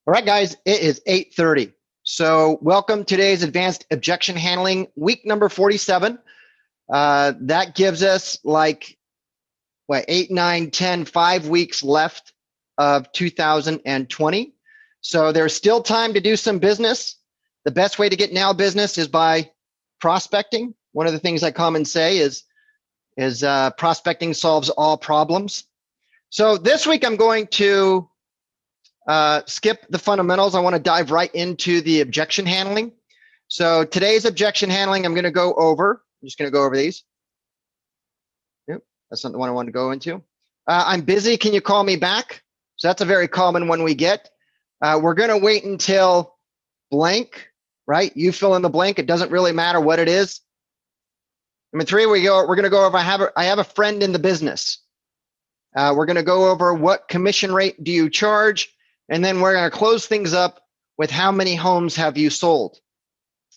All right, guys, it is 8:30. So welcome to today's Advanced Objection Handling, week number 47. That gives us like, 8, 9, 10, 5 weeks left of 2020. So there's still time to do some business. The best way to get now business is by prospecting. One of the things I come and say is prospecting solves all problems. So this week I'm going to skip the fundamentals. I want to dive right into the objection handling. So today's objection handling, I'm going to go over. I'm just going to go over these. Yep, that's not the one I want to go into. I'm busy. Can you call me back? So that's a very common one we get. We're going to wait until blank, right? You fill in the blank. It doesn't really matter what it is. Number 3, we're going to go over, I have a friend in the business. We're going to go over what commission rate do you charge? And then we're going to close things up with how many homes have you sold.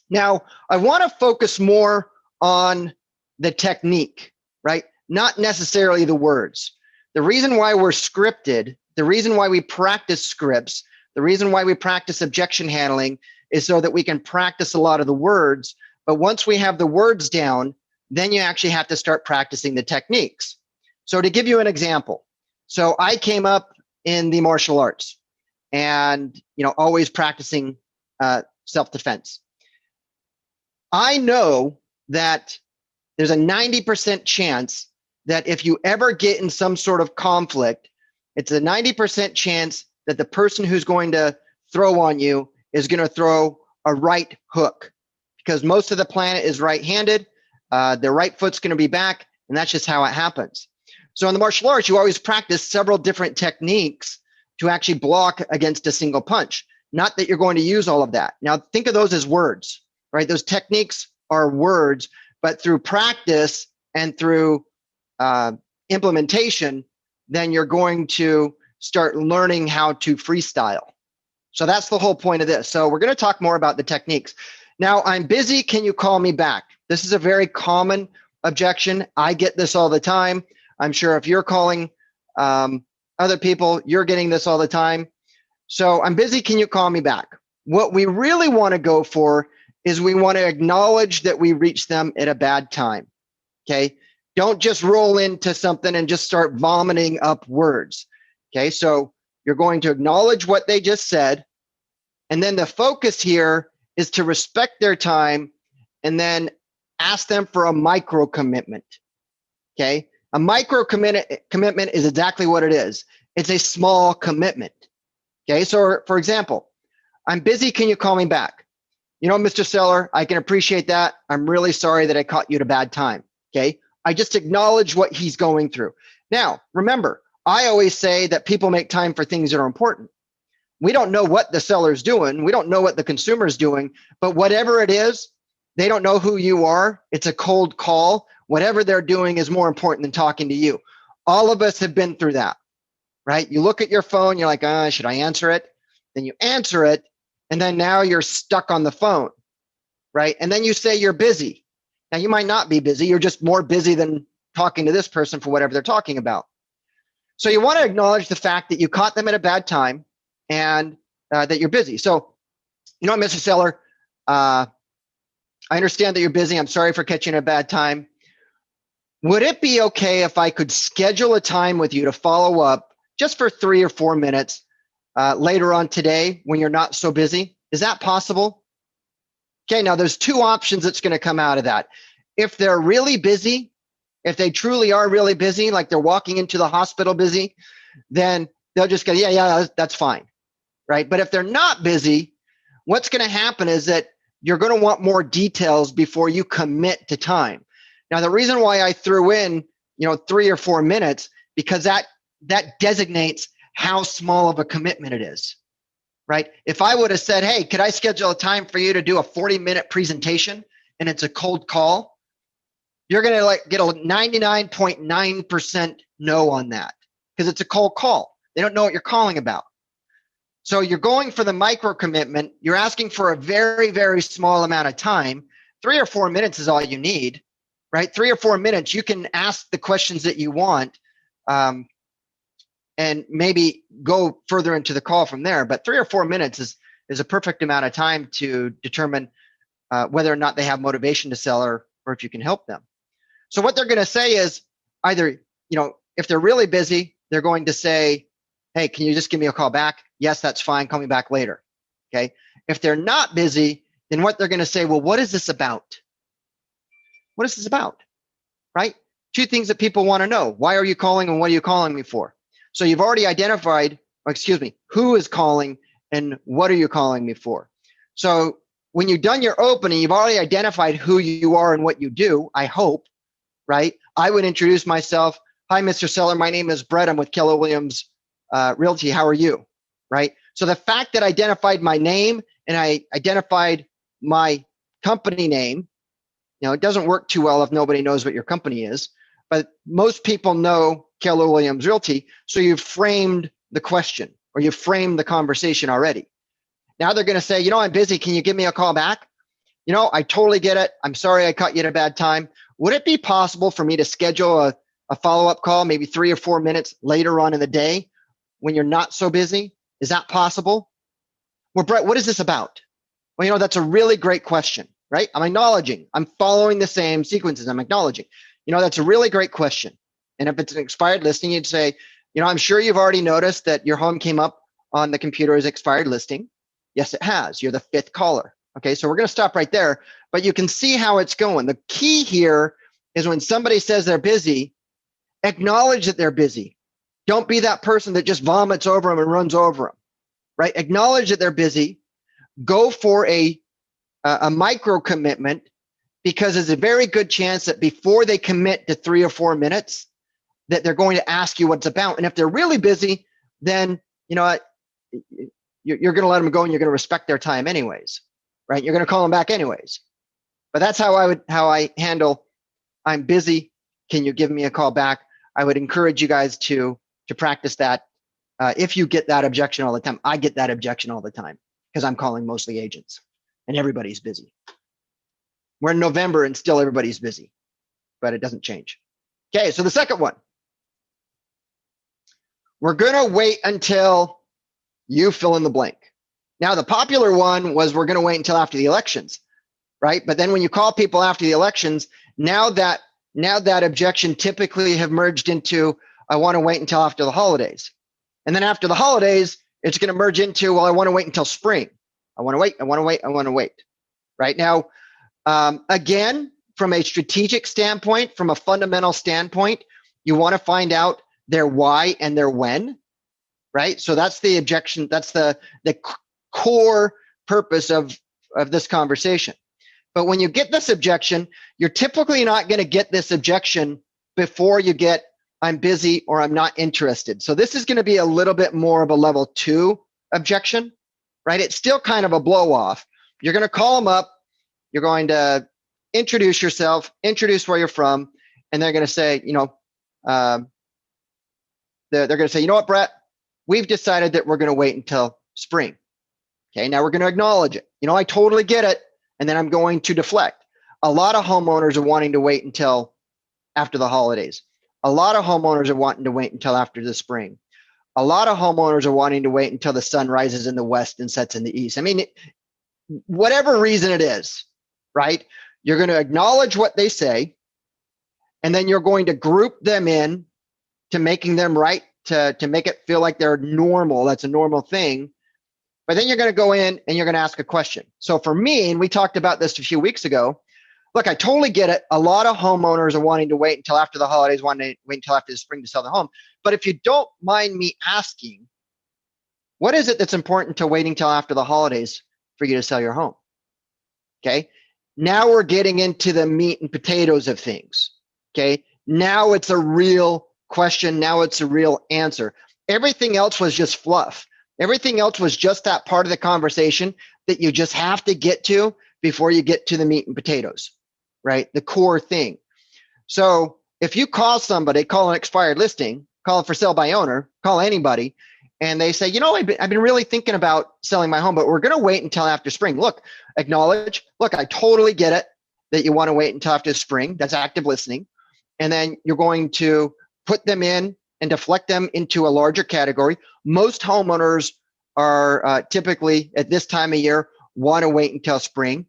Now, I want to focus more on the technique, right? Not necessarily the words. The reason why we're scripted, the reason why we practice scripts, the reason why we practice objection handling is so that we can practice a lot of the words. But once we have the words down, then you actually have to start practicing the techniques. So to give you an example, so I came up in the martial arts and, always practicing self-defense. I know that there's a 90% chance that if you ever get in some sort of conflict, it's a 90% chance that the person who's going to throw on you is going to throw a right hook, because most of the planet is right-handed. Their right foot's going to be back, and that's just how it happens. So in the martial arts, you always practice several different techniques to actually block against a single punch. Not that you're going to use all of that. Now, think of those as words, right? Those techniques are words, but through practice and through implementation, then you're going to start learning how to freestyle. So that's the whole point of this. So we're going to talk more about the techniques. Now, I'm busy. Can you call me back? This is a very common objection. I get this all the time. I'm sure if you're calling other people, you're getting this all the time. So I'm busy. Can you call me back? What we really want to go for is we want to acknowledge that we reached them at a bad time. Okay. Don't just roll into something and just start vomiting up words. Okay. So you're going to acknowledge what they just said. And then the focus here is to respect their time and then ask them for a micro commitment. Okay. A micro commitment is exactly what it is. It's a small commitment. Okay, so for example, I'm busy. Can you call me back? Mr. Seller, I can appreciate that. I'm really sorry that I caught you at a bad time. Okay, I just acknowledge what he's going through. Now, remember, I always say that people make time for things that are important. We don't know what the seller's doing. We don't know what the consumer's doing, but whatever it is, they don't know who you are. It's a cold call. Whatever they're doing is more important than talking to you. All of us have been through that, right? You look at your phone, you're like, should I answer it? Then you answer it, and then now you're stuck on the phone, right? And then you say you're busy. Now, you might not be busy. You're just more busy than talking to this person for whatever they're talking about. So you want to acknowledge the fact that you caught them at a bad time and that you're busy. So, Mr. Seller, I understand that you're busy. I'm sorry for catching you at a bad time. Would it be okay if I could schedule a time with you to follow up just for 3 or 4 minutes later on today when you're not so busy? Is that possible? Okay, now there's 2 options that's going to come out of that. If they're really busy, if they truly are really busy, like they're walking into the hospital busy, then they'll just go, yeah, that's fine, right? But if they're not busy, what's going to happen is that you're going to want more details before you commit to time. Now, the reason why I threw in, 3 or 4 minutes, because that designates how small of a commitment it is, right? If I would have said, hey, could I schedule a time for you to do a 40-minute presentation and it's a cold call, you're going to get a 99.9% no on that because it's a cold call. They don't know what you're calling about. So you're going for the micro commitment. You're asking for a very, very small amount of time. 3 or 4 minutes is all you need. Right? 3 or 4 minutes, you can ask the questions that you want. and maybe go further into the call from there. But 3 or 4 minutes is a perfect amount of time to determine whether or not they have motivation to sell or if you can help them. So what they're going to say is either, if they're really busy, they're going to say, hey, can you just give me a call back? Yes, that's fine. Call me back later. Okay. If they're not busy, then what they're going to say, well, what is this about? What is this about? Right? 2 things that people want to know. Why are you calling and what are you calling me for? So you've already identified, who is calling and what are you calling me for? So when you've done your opening, you've already identified who you are and what you do, I hope, right? I would introduce myself. Hi, Mr. Seller. My name is Brett. I'm with Keller Williams Realty. How are you? Right? So the fact that I identified my name and I identified my company name, it doesn't work too well if nobody knows what your company is, but most people know Keller Williams Realty. So you've framed the question or you've framed the conversation already. Now they're going to say, I'm busy. Can you give me a call back? I totally get it. I'm sorry I caught you at a bad time. Would it be possible for me to schedule a follow-up call, maybe 3 or 4 minutes later on in the day when you're not so busy? Is that possible? Well, Brett, what is this about? Well, that's a really great question, right? I'm acknowledging. I'm following the same sequences. I'm acknowledging. That's a really great question. And if it's an expired listing, you'd say, I'm sure you've already noticed that your home came up on the computer as expired listing. Yes, it has. You're the 5th caller. Okay, so we're going to stop right there, but you can see how it's going. The key here is when somebody says they're busy, acknowledge that they're busy. Don't be that person that just vomits over them and runs over them, right? Acknowledge that they're busy. Go for a micro commitment, because there's a very good chance that before they commit to 3 or 4 minutes, that they're going to ask you what it's about. And if they're really busy, then you're going to let them go and you're going to respect their time anyways, right? You're going to call them back anyways. But that's how I handle, I'm busy. Can you give me a call back? I would encourage you guys to practice that. If you get that objection all the time, I get that objection all the time because I'm calling mostly agents and everybody's busy. We're in November and still everybody's busy, but it doesn't change. Okay, so the second one, we're going to wait until you fill in the blank. Now, the popular one was we're going to wait until after the elections, right? But then when you call people after the elections, now that objection typically have merged into, I want to wait until after the holidays. And then after the holidays, it's going to merge into, well, I want to wait until spring. I want to wait. Right now, again, from a strategic standpoint, from a fundamental standpoint, you want to find out their why and their when, right? So that's the objection. That's the core purpose of this conversation. But when you get this objection, you're typically not going to get this objection before you get, I'm busy or I'm not interested. So this is going to be a little bit more of a level 2 objection, right? It's still kind of a blow off. You're going to call them up. You're going to introduce yourself, introduce where you're from, and they're going to say, they're going to say, you know what, Brett, we've decided that we're going to wait until spring. Okay, now we're going to acknowledge it. I totally get it. And then I'm going to deflect. A lot of homeowners are wanting to wait until after the holidays. A lot of homeowners are wanting to wait until after the spring. A lot of homeowners are wanting to wait until the sun rises in the west and sets in the east. I mean, whatever reason it is, right? You're going to acknowledge what they say, and then you're going to group them in to making them right, to make it feel like they're normal. That's a normal thing. But then you're going to go in and you're going to ask a question. So for me, and we talked about this a few weeks ago, look, I totally get it. A lot of homeowners are wanting to wait until after the holidays, wanting to wait until after the spring to sell their home. But if you don't mind me asking, what is it that's important to waiting till after the holidays for you to sell your home? Okay. Now we're getting into the meat and potatoes of things. Okay. Now it's a real question. Now it's a real answer. Everything else was just fluff. Everything else was just that part of the conversation that you just have to get to before you get to the meat and potatoes, right? The core thing. So if you call somebody, call an expired listing, call it for sale by owner, call anybody, and they say, I've been really thinking about selling my home, but we're going to wait until after spring. Look, acknowledge, look, I totally get it that you want to wait until after spring. That's active listening. And then you're going to put them in and deflect them into a larger category. Most homeowners are typically at this time of year want to wait until spring.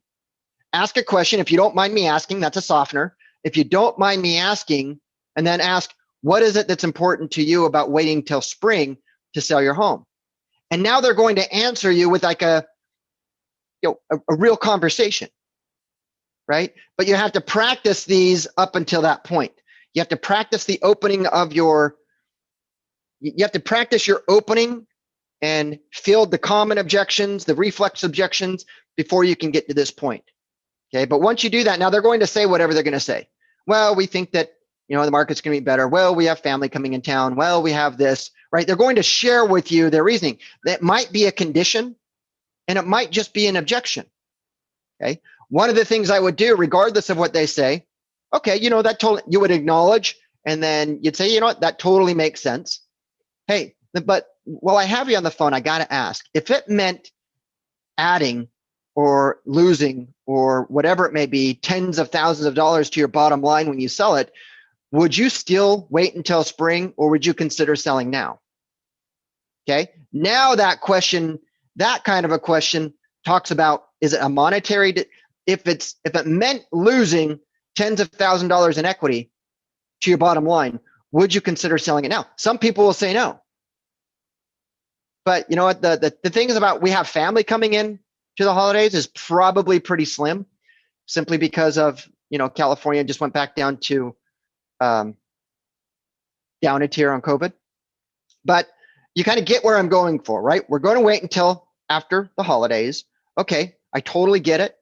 Ask a question. If you don't mind me asking, that's a softener. If you don't mind me asking, and then ask, what is it that's important to you about waiting till spring to sell your home? And now they're going to answer you with like a real conversation, right? But you have to practice these up until that point. You have to practice the opening of you have to practice your opening and field the common objections, the reflex objections before you can get to this point. Okay, but once you do that, now they're going to say whatever they're going to say. Well, we think that the market's going to be better. Well, we have family coming in town. Well, we have this, right? They're going to share with you their reasoning. That might be a condition, and it might just be an objection. Okay, one of the things I would do, regardless of what they say, okay, that totally, you would acknowledge, and then you'd say, what, that totally makes sense. Hey, but while I have you on the phone, I got to ask, if it meant adding or losing or whatever it may be, tens of thousands of dollars to your bottom line when you sell it, would you still wait until spring, or would you consider selling now? Okay, now that question, that kind of a question talks about, is it a monetary, if it meant losing tens of thousands of dollars in equity to your bottom line, would you consider selling it now? Some people will say no. But you know what, the thing is about, we have family coming in to the holidays is probably pretty slim, simply because of, California just went back down to down a tier on COVID. But you kind of get where I'm going for, right? We're going to wait until after the holidays. Okay, I totally get it.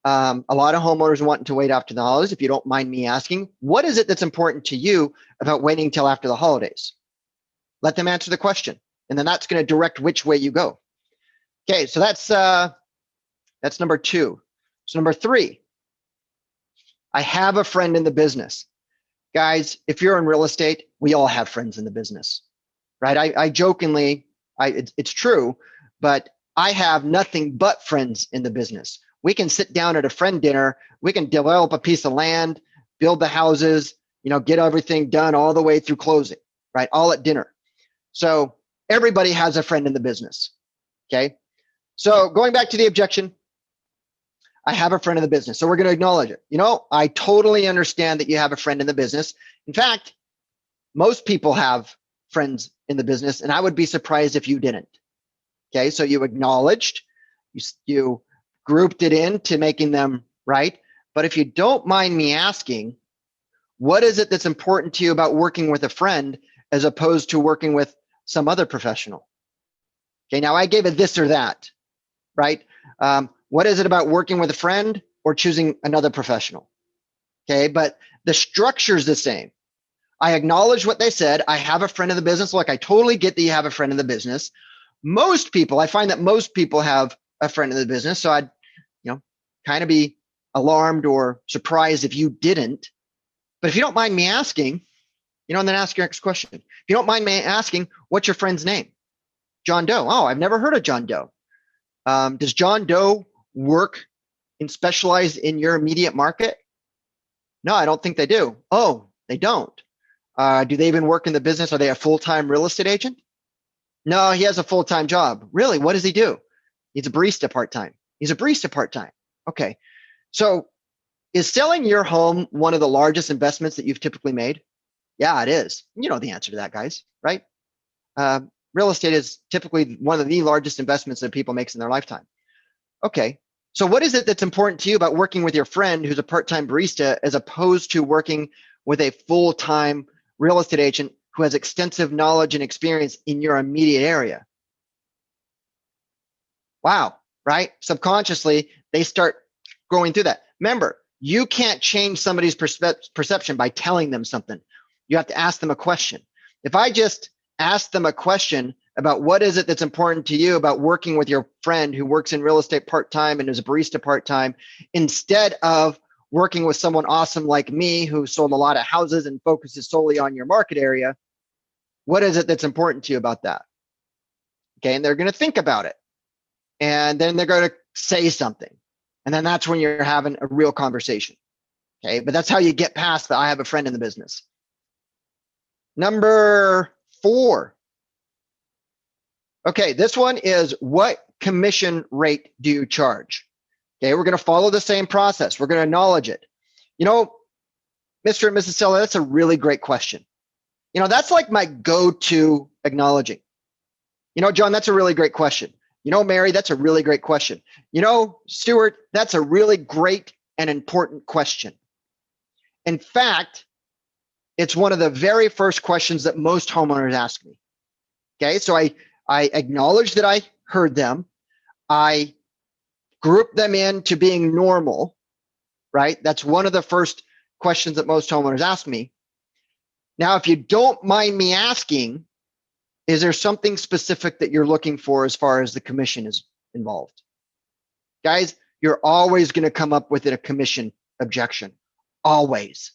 A lot of homeowners want to wait after the holidays. If you don't mind me asking, what is it that's important to you about waiting until after the holidays? Let them answer the question, and then that's going to direct which way you go. Okay, so that's number 2. So number 3, I have a friend in the business. Guys, if you're in real estate, we all have friends in the business, right? I jokingly, it's true, but I have nothing but friends in the business. We can sit down at a friend dinner. We can develop a piece of land, build the houses, get everything done all the way through closing, right? All at dinner. So everybody has a friend in the business, okay? So going back to the objection, I have a friend in the business. So we're going to acknowledge it. I totally understand that you have a friend in the business. In fact, most people have friends in the business, and I would be surprised if you didn't. Okay, so you acknowledged, you grouped it into making them right. But if you don't mind me asking, what is it that's important to you about working with a friend as opposed to working with some other professional? Okay, now I gave it this or that, right? What is it about working with a friend or choosing another professional? Okay, but the structure is the same. I acknowledge what they said. I have a friend in the business. Look, I totally get that you have a friend in the business. Most people, I find that most people have a friend in the business. So I'd, kind of be alarmed or surprised if you didn't. But if you don't mind me asking, and then ask your next question. If you don't mind me asking, what's your friend's name? John Doe. Oh, I've never heard of John Doe. Does John Doe work and specialize in your immediate market? No, I don't think they do. Oh, they don't. Do they even work in the business? Are they a full-time real estate agent? No, he has a full-time job. Really? What does he do? He's a barista part-time. He's a barista part-time. Okay. So is selling your home one of the largest investments that you've typically made? Yeah, it is. You know the answer to that, guys, right? Real estate is typically one of the largest investments that people make in their lifetime. Okay. So what is it that's important to you about working with your friend who's a part-time barista as opposed to working with a full-time real estate agent who has extensive knowledge and experience in your immediate area? Wow, right? Subconsciously, they start going through that. Remember, you can't change somebody's perception by telling them something. You have to ask them a question. If I just ask them a question about what is it that's important to you about working with your friend who works in real estate part-time and is a barista part-time, instead of working with someone awesome like me who sold a lot of houses and focuses solely on your market area, what is it that's important to you about that? Okay, and they're going to think about it. And then they're going to say something. And then that's when you're having a real conversation. Okay, but that's how you get past the I have a friend in the business. Number 4. Okay, this one is, what commission rate do you charge? Okay, we're going to follow the same process. We're going to acknowledge it. You know, Mr. and Mrs. Seller, that's a really great question. You know, that's like my go-to acknowledging. You know, John, that's a really great question. You know, Mary, that's a really great question. You know, Stuart, that's a really great and important question. In fact, it's one of the very first questions that most homeowners ask me. Okay, so I acknowledge that I heard them. I group them into being normal, right? That's one of the first questions that most homeowners ask me. Now, if you don't mind me asking, is there something specific that you're looking for as far as the commission is involved? Guys, you're always going to come up with a commission objection. Always.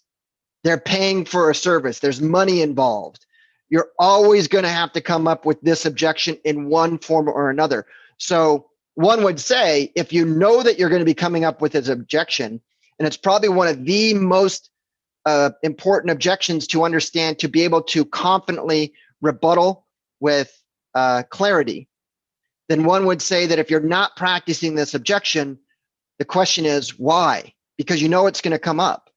They're paying for a service. There's money involved. You're always going to have to come up with this objection in one form or another. So one would say, if you know that you're going to be coming up with this objection, and it's probably one of the most important objections to understand, to be able to confidently rebuttal with clarity, then one would say that if you're not practicing this objection, the question is why? Because you know it's going to come up,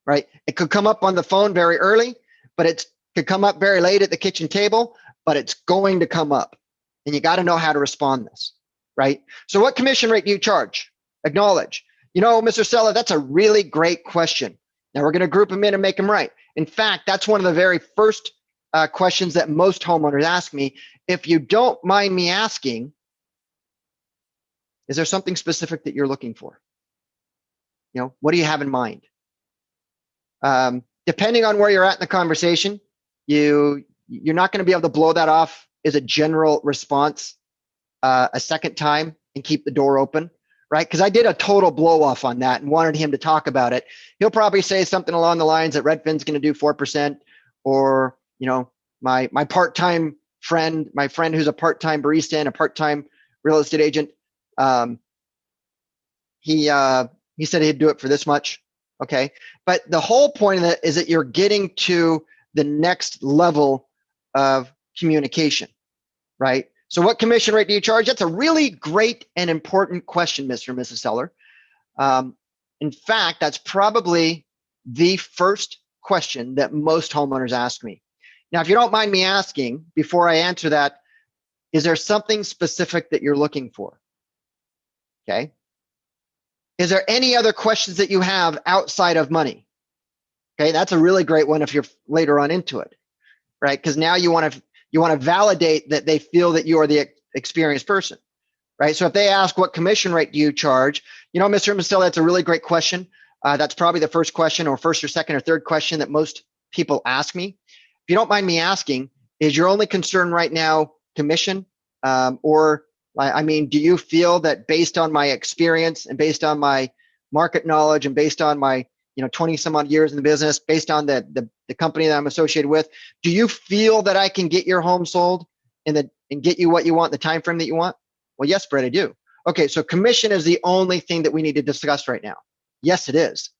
right? It could come up on the phone very early, but it could come up very late at the kitchen table, but it's going to come up, and you got to know how to respond to this, right? So what commission rate do you charge? Acknowledge. You know, Mr. Seller, that's a really great question. Now we're going to group them in and make them right. In fact, that's one of the very first questions that most homeowners ask me. If you don't mind me asking, is there something specific that you're looking for? You know, what do you have in mind? Depending on where you're at in the conversation, you're not going to be able to blow that off as a general response a second time and keep the door open, right? Because I did a total blow off on that and wanted him to talk about it. He'll probably say something along the lines that Redfin's going to do 4%, or, you know, my part-time friend, my friend who's a part-time barista and a part-time real estate agent, he said he'd do it for this much. Okay, but the whole point of that is that you're getting to the next level of communication, right? So what commission rate do you charge? That's a really great and important question, Mr. and Mrs. Seller. In fact, that's probably the first question that most homeowners ask me. Now, if you don't mind me asking, before I answer that, is there something specific that you're looking for? Okay. Is there any other questions that you have outside of money? Okay, that's a really great one if you're later on into it, right? Because now you want to validate that they feel that you are the experienced person, right? So if they ask, what commission rate do you charge? You know, Mr. and Mrs. Seller, that's a really great question. That's probably the first question, or first or second or third question that most people ask me. If you don't mind me asking, is your only concern right now commission, or I mean, do you feel that based on my experience and based on my market knowledge and based on my 20 some odd years in the business, based on the company that I'm associated with, do you feel that I can get your home sold and get you what you want, the time frame that you want? Well, yes, Brett, I do. Okay, so commission is the only thing that we need to discuss right now. Yes, it is.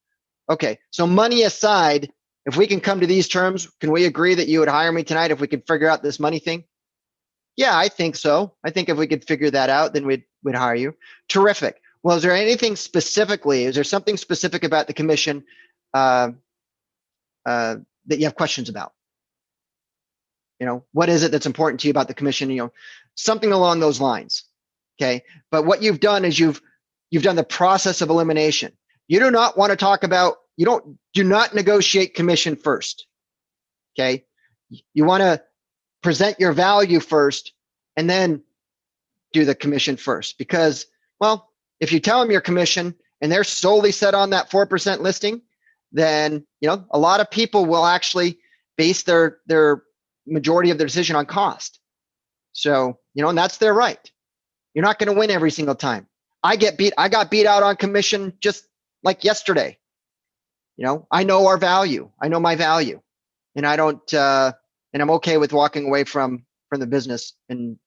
Okay, so money aside, if we can come to these terms, can we agree that you would hire me tonight if we could figure out this money thing? Yeah, I think so. I think if we could figure that out, then we'd hire you. Terrific. Well, is there anything specifically? Is there something specific about the commission that you have questions about? You know, what is it that's important to you about the commission? You know, something along those lines. Okay. But what you've done is you've done the process of elimination. You do not want to talk about. Do not negotiate commission first. Okay. You want to present your value first and then do the commission first, because, well, if you tell them your commission and they're solely set on that 4% listing, then, a lot of people will actually base their majority of their decision on cost. So, and that's their right. You're not going to win every single time. I got beat out on commission just like yesterday. I know our value. I know my value, and I don't, and I'm okay with walking away from the business, and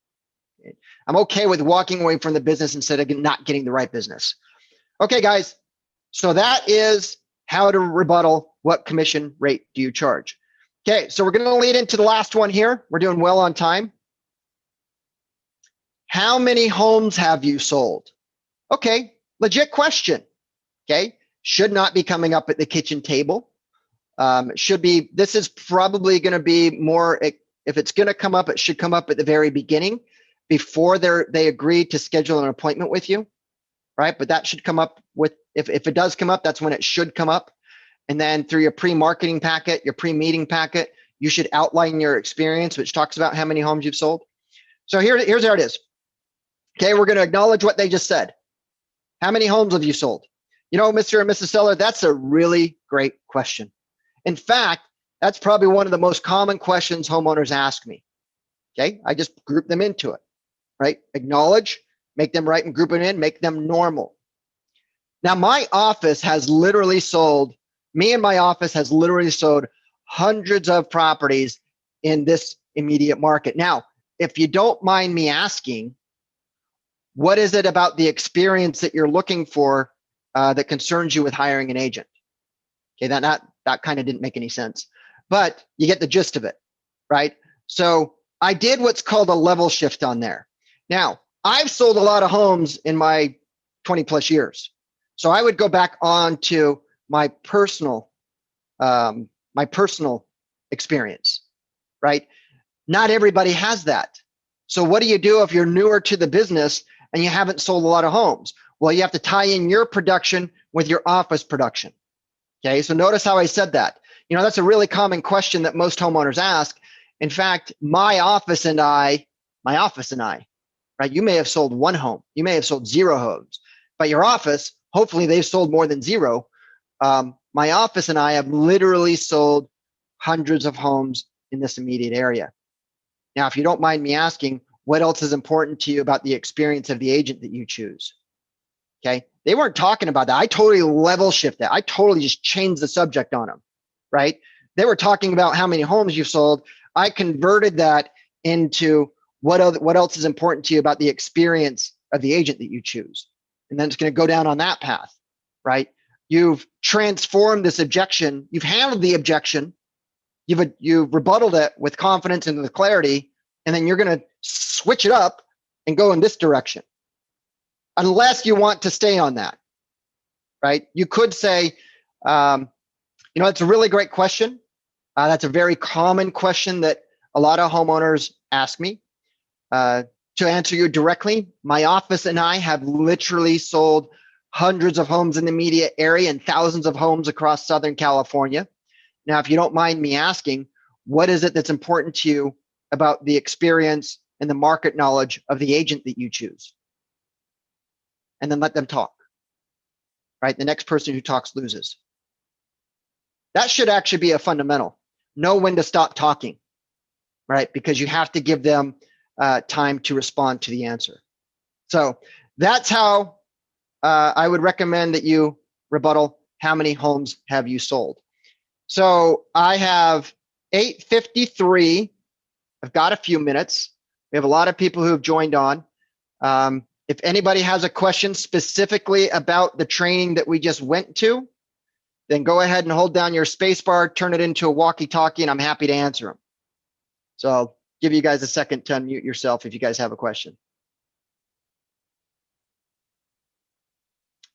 I'm okay with walking away from the business instead of not getting the right business. Okay, guys. So that is how to rebuttal. What commission rate do you charge? Okay, so we're going to lead into the last one here. We're doing well on time. How many homes have you sold? Okay, legit question. Okay, should not be coming up at the kitchen table. Should be, this is probably going to be more, if it's going to come up, it should come up at the very beginning before they agree to schedule an appointment with you, right? But that should come up with, if it does come up, that's when it should come up. And then through your pre-marketing packet, your pre-meeting packet, you should outline your experience, which talks about how many homes you've sold. So here's how it is. Okay, we're going to acknowledge what they just said. How many homes have you sold? You know, Mr. and Mrs. Seller, that's a really great question. In fact, that's probably one of the most common questions homeowners ask me. Okay, I just group them into it, right? Acknowledge, make them right and group it in, make them normal. Now, my office has literally sold, me and my office has literally sold hundreds of properties in this immediate market. Now, if you don't mind me asking, what is it about the experience that you're looking for that concerns you with hiring an agent? Okay, that kind of didn't make any sense, but you get the gist of it, right? So I did what's called a level shift on there. Now, I've sold a lot of homes in my 20 plus years. So I would go back on to my personal experience, right? Not everybody has that. So what do you do if you're newer to the business and you haven't sold a lot of homes? Well, you have to tie in your production with your office production. Okay, so notice how I said that. You know, that's a really common question that most homeowners ask. In fact, my office and I, right? You may have sold one home, you may have sold 0 homes, but your office, hopefully they've sold more than 0. My office and I have literally sold hundreds of homes in this immediate area. Now, if you don't mind me asking, what else is important to you about the experience of the agent that you choose? Okay, they weren't talking about that. I totally level shift that. I totally just changed the subject on them, right? They were talking about how many homes you've sold. I converted that into what else is important to you about the experience of the agent that you choose. And then it's going to go down on that path, right? You've transformed this objection. You've handled the objection. You've rebutted it with confidence and with clarity, and then you're going to switch it up and go in this direction. Unless you want to stay on that, right? You could say, you know, it's a really great question. That's a very common question that a lot of homeowners ask me. To answer you directly, my office and I have literally sold hundreds of homes in the immediate area and thousands of homes across Southern California. Now, if you don't mind me asking, what is it that's important to you about the experience and the market knowledge of the agent that you choose? And then let them talk, right? The next person who talks loses. That should actually be a fundamental. Know when to stop talking, right? Because you have to give them time to respond to the answer. So that's how I would recommend that you rebuttal. How many homes have you sold? So I have 8:53. I've got a few minutes. We have a lot of people who have joined on. If anybody has a question specifically about the training that we just went to, then go ahead and hold down your space bar, turn it into a walkie-talkie, and I'm happy to answer them. So I'll give you guys a second to unmute yourself if you guys have a question.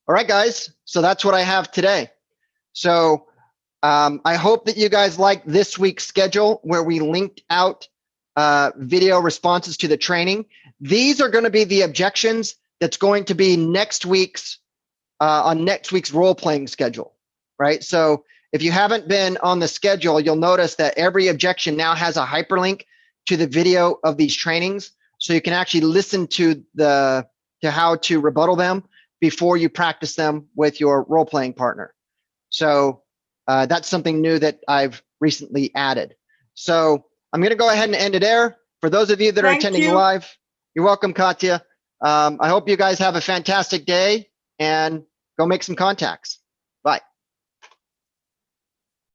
All right, guys. So that's what I have today. So I hope that you guys like this week's schedule where we linked out video responses to the training. These are going to be the objections that's going to be next week's on next week's role-playing schedule, right? So if you haven't been on the schedule, you'll notice that every objection now has a hyperlink to the video of these trainings, so you can actually listen to how to rebuttal them before you practice them with your role-playing partner. So that's something new that I've recently added. So I'm going to go ahead and end it there. For those of you that are attending live, you're welcome, Katya. I hope you guys have a fantastic day and go make some contacts.